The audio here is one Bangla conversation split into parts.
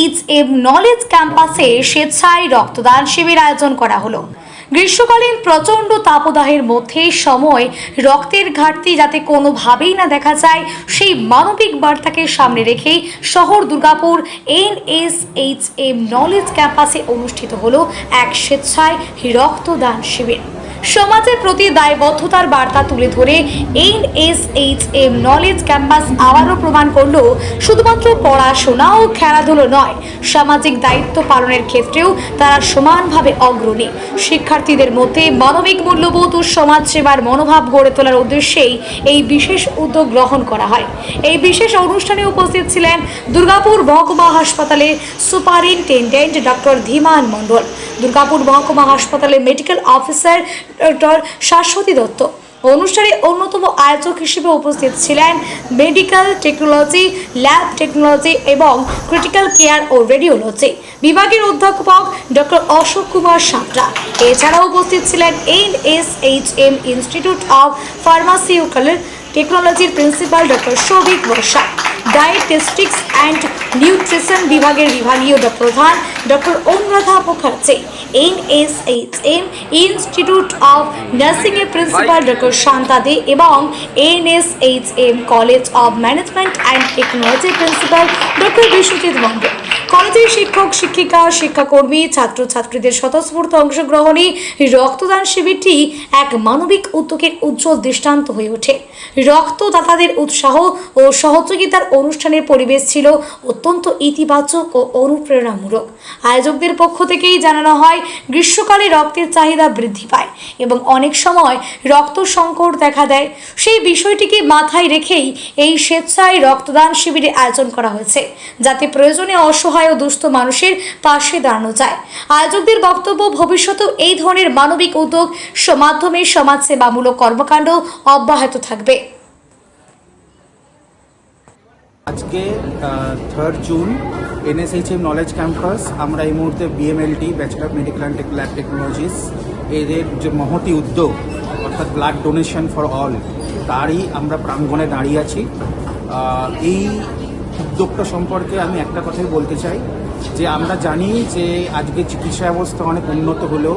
NSHM নলেজ ক্যাম্পাসে স্বেচ্ছায় রক্তদান শিবির আয়োজন করা হলো। গ্রীষ্মকালীন প্রচণ্ড তাপদাহের মধ্যে সময় রক্তের ঘাটতি যাতে কোনোভাবেই না দেখা যায় সেই মানবিক বার্তাকে সামনে রেখেই শহর দুর্গাপুর NSHM নলেজ ক্যাম্পাসে অনুষ্ঠিত হলো এক স্বেচ্ছায় রক্তদান শিবির। সমাজের প্রতি দায়বদ্ধতার বার্তা তুলে ধরে NSHM নলেজ ক্যাম্পাস আবারও প্রমাণ করল শুধুমাত্র পড়াশোনা ও খেলাধুলো নয়, সামাজিক দায়িত্ব পালনের ক্ষেত্রেও তারা সমানভাবে অগ্রণী। শিক্ষার্থীদের মধ্যে মানবিক মূল্যবোধ ও সমাজ সেবার মনোভাব গড়ে তোলার উদ্দেশ্যেই এই বিশেষ উদ্যোগ গ্রহণ করা হয়। এই বিশেষ অনুষ্ঠানে উপস্থিত ছিলেন দুর্গাপুর মহকুমা হাসপাতালের সুপারিনটেন্ডেন্ট ডক্টর ধীমান মণ্ডল, দুর্গাপুর মহকুমা হাসপাতালের medical officer doctor Shashwati Dutta. অনুষ্ঠানে অন্যতম আয়োজক হিসেবে উপস্থিত ছিলেন মেডিকেল টেকনোলজি, ল্যাব টেকনোলজি এবং ক্রিটিক্যাল কেয়ার ও রেডিওলজি বিভাগের অধ্যাপক ডক্টর অশোক কুমার সাঁতরা। এছাড়াও উপস্থিত ছিলেন NSHM ইনস্টিটিউট অফ ফার্মাসিউটিক্যাল টেকনোলজির principal doctor Souvik Barsha, dietetics and nutrition বিভাগের বিভাগীয় প্রধান doctor Anuradha Mukherjee, NSHM institute of nursing এর প্রিন্সিপাল ডক্টর শান্তা দে এবং NSHM college of management and টেকনোলজির প্রিন্সিপাল ডক্টর বিশ্বজিৎ মণ্ডল। কলেজের শিক্ষক শিক্ষিকা, শিক্ষাকর্মী, ছাত্রছাত্রীদের স্বতঃস্ফূর্ত অংশগ্রহণে রক্তদান শিবিরটি এক মানবিক উদ্যোগের উজ্জ্বল দৃষ্টান্ত হয়ে ওঠে। রক্তদাতাদের উৎসাহ ও সহযোগিতার অনুষ্ঠানের পরিবেশ ছিল অত্যন্ত ইতিবাচক ও অনুপ্রেরণামূলক। আয়োজকদের পক্ষ থেকেই জানানো হয়, গ্রীষ্মকালে রক্তের চাহিদা বৃদ্ধি পায় এবং অনেক সময় রক্ত সংকট দেখা দেয়। সেই বিষয়টিকে মাথায় রেখেই এই স্বেচ্ছায় রক্তদান শিবিরের আয়োজন করা হয়েছে, যাতে প্রয়োজনে অসহায় ও দুস্থ মানুষের পাশে দাঁড়ানো যায়। আয়োজকদের বক্তব্য, ভবিষ্যতেও এই ধরনের মানবিক উদ্যোগ মাধ্যমে সমাজসেবামূলক কর্মকাণ্ড অব্যাহত থাকবে। আজকে 3rd June NSHM knowledge campus, আমরা এই মুহূর্তে BMLT bachelor of medical and lab technologies এদের যে মহতি উদ্যোগ অর্থাৎ ব্লাড ডোনেশন ফর অল, তারই আমরা প্রাঙ্গণে দাঁড়িয়ে আছি। এই উদ্যোগটা সম্পর্কে আমি একটা কথাই বলতে চাই যে আমরা জানি যে আজকে চিকিৎসা ব্যবস্থা অনেক উন্নত হলেও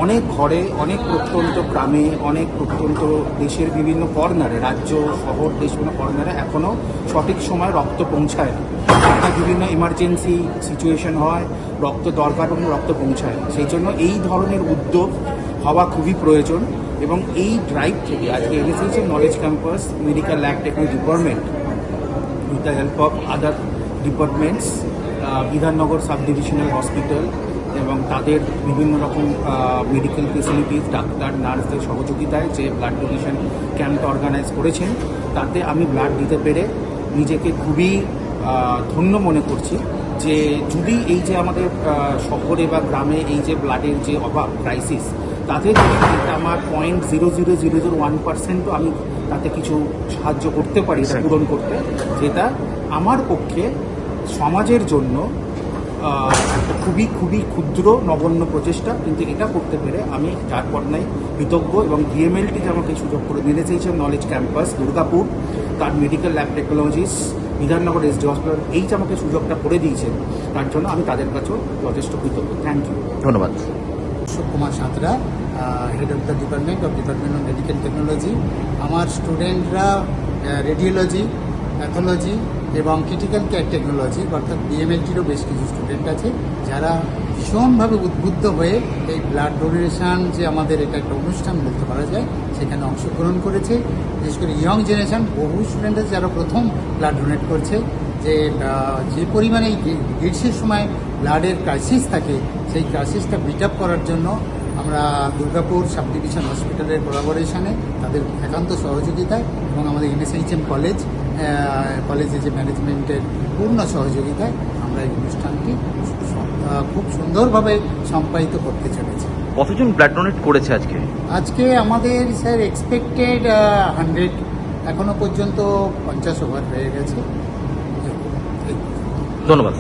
অনেক ঘরে, অনেক প্রত্যন্ত গ্রামে, অনেক প্রত্যন্ত দেশের বিভিন্ন কর্নারে, রাজ্য শহর দেশ বিভিন্ন কর্নারে এখনও সঠিক সময় রক্ত পৌঁছায় না। বিভিন্ন ইমার্জেন্সি সিচুয়েশন হয়, রক্ত দরকার এবং রক্ত পৌঁছায় না। সেই জন্য এই ধরনের উদ্যোগ হওয়া খুবই প্রয়োজন এবং এই ড্রাইভ থেকে আজকে NSHM knowledge campus medical lab technology department with the help of other departments, Bidhannagar sub divisional hospital এবং তাদের বিভিন্ন রকম মেডিকেল ফেসিলিটিস, ডাক্তার নার্সদের সহযোগিতায় যে ব্লাড ডোনেশন ক্যাম্পটা অর্গানাইজ করেছেন, তাতে আমি ব্লাড দিতে পেরে নিজেকে খুবই ধন্য মনে করছি। যে যদি এই যে আমাদের শহরে বা গ্রামে এই যে ব্লাডের যে অভাব, ক্রাইসিস, তাতে যদি আমার 0.00001% আমি তাতে কিছু সাহায্য করতে পারি, এটা পূরণ করতে, যেটা আমার পক্ষে সমাজের জন্য একটা খুবই খুবই ক্ষুদ্র নগণ্য প্রচেষ্টা, কিন্তু এটা করতে পেরে আমি যার পর্যায়ে কৃতজ্ঞ। এবং BMLT যে আমাকে সুযোগ করে NSHM নলেজ ক্যাম্পাস দুর্গাপুর, তার medical lab technologies, Bidhannagar SD hospital, এই যে আমাকে সুযোগটা করে দিয়েছেন, তার জন্য আমি তাদের কাছেও যথেষ্ট কৃতজ্ঞ। থ্যাংক ইউ, ধন্যবাদ। Ashok Kumar Santra, head of the department of medical technology. আমার স্টুডেন্টরা রেডিওলজি, প্যাথোলজি এবং ক্রিটিক্যাল কেয়ার টেকনোলজি অর্থাৎ BMLTরও বেশ কিছু স্টুডেন্ট আছে, যারা ভীষণভাবে উদ্বুদ্ধ হয়ে এই ব্লাড ডোনেশন যে আমাদের এটা একটা অনুষ্ঠান বলতে পারা যায়, সেখানে অংশগ্রহণ করেছে। বিশেষ করে ইয়ং জেনারেশন, বহু স্টুডেন্ট আছে যারা প্রথম ব্লাড ডোনেট করছে। যে পরিমাণে এই গ্রীষ্মের সময় ব্লাডের ক্রাইসিস থাকে, সেই ক্রাইসিসটা বিট আপ করার জন্য আমরা দুর্গাপুর সাব ডিভিশন হসপিটালের কোলাবোরেশনে, তাদের একান্ত সহযোগিতায় এবং আমাদের NSHM কলেজে যে ম্যানেজমেন্টের পূর্ণ সহযোগিতায় আমরা এই অনুষ্ঠানটি খুব সুন্দরভাবে সম্পাদিত করতে চলেছি। কতজন ব্লাড ডোনেট করেছে আজকে আমাদের স্যার এক্সপেক্টেড 100, এখনো পর্যন্ত 50 ওভার হয়ে গেছে। ধন্যবাদ।